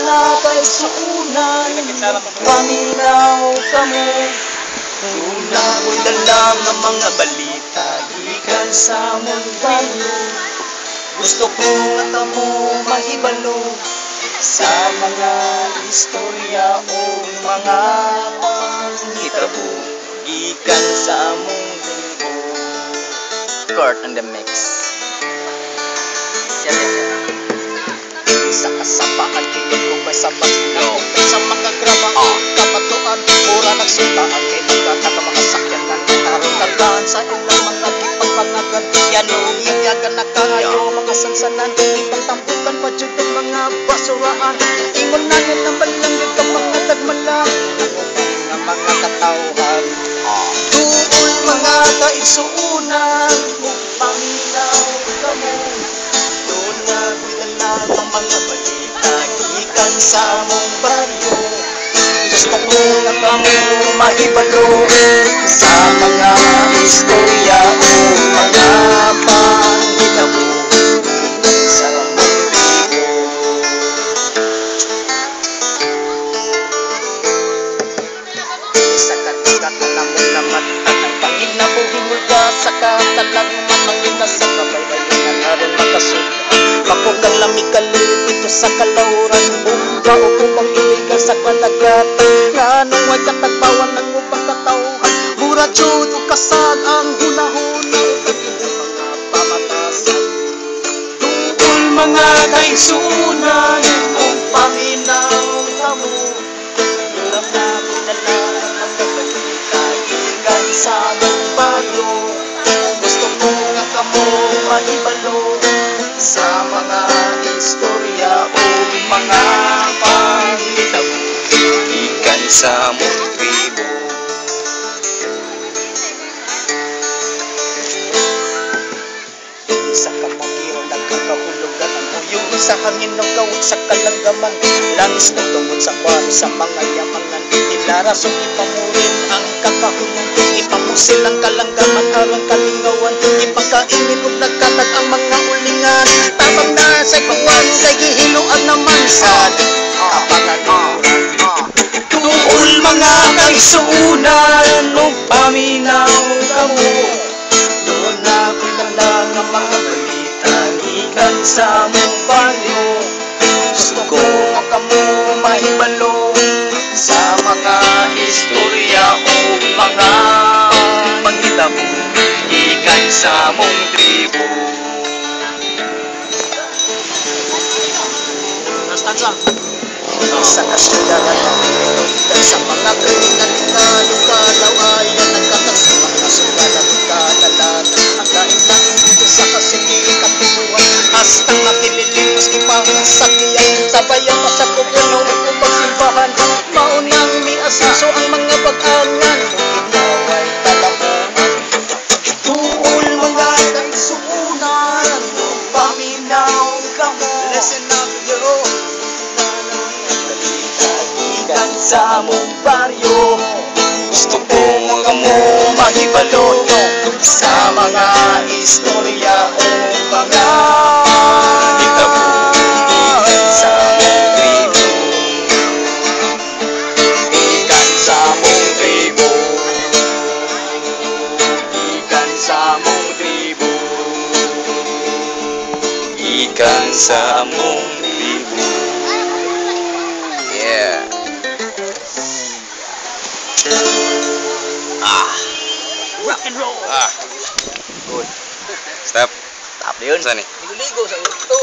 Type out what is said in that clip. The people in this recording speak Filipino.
mga kaigsuunan, paminaw kamo. Una ko'y dalang ang mga balita gikan sa mundalo. Gusto ko nga kamo mahibalo sa mga istorya o mga panghitabo gikan sa mundo. Kurt on the mix. Sa kasapaan kinig ko may sapat no. Sa mga graba kapatuan mura nagsuntaan kay nagkataka mga sakyanan aron kargaan sa ilang mga gipagpanagan yano inyagan na kayo mga sansanan ipagtampukan pa jud ang mga basurahan ingon na yun ang balanggit ang mga tagmalang ang mga katawhan tuol mga kaigsuunan ug paminaw kamo doon nga bidala ang mga balita gikan sa among baryo. Gusto ko na kamo mahibalo sa mga istorya o mga panghitabo sa among tribo. Sa katikat na mo naman at ang pangit na buhimulga sa katalang mamangina sa kabaybayan aron makasulat. Pakugang lamig kalit ito sa kalauran bumba o kumang iligan sa kalagatan nga nung may katagbawan ng upang katauhan mura jud o kasag ang hunahuna o kagibong mga pamatasan tuol mga kaigsuunan o paminaw kamo ulam na pinala ang mga balita gikan sa among baryo gusto ko nga kamo mahibalo sa mga istorya o mga panghitabo gikan sa among tribo. Isa ka pagiro nagkakahulugan ang uyong sa hangin ng gawid sa kalanggaman langis na tungod sa kwan sa mga yamangan ilarason ipamurin ang kakahulugan ipamusil ang kalanggaman aron kalingawan ipagkainin ug nagkatag ang mga ulingan tabang na sa pagwan kay gihinuan naman sad kapanganuran tuol mga kaigsuunan ug paminaw kamo doon na lang ang mga balita gikan sa among baryo gusto ko nga kamo mahibalo sa mga istorya o mga panghitabo gikan sa among tribo. Stanza. Sa kasyudahan ng pinagdan sa mga kriminal lukalaw ay nagkakasama mga sugalan kadalan ang lain-lain dito sa kasiging katuruan hastang makililimos ipangsakiyan sabayan pa sa gobyerno upang pagsimbahan maunang miasaso ang mga pag-angan ginaway talamuhan tuol mga kaigsuunan paminaw kamo listen up yo gikan sa among baryo gusto ko nga kamo mahibalo sa mga istorya o mga hitabo gikan sa among tribo gikan sa among tribo gikan sa among tribo gikan sa among tribo. Yeah. Rock and roll. Good. Stop. Stop yun. Saan eh? Ligo-ligo sa ito.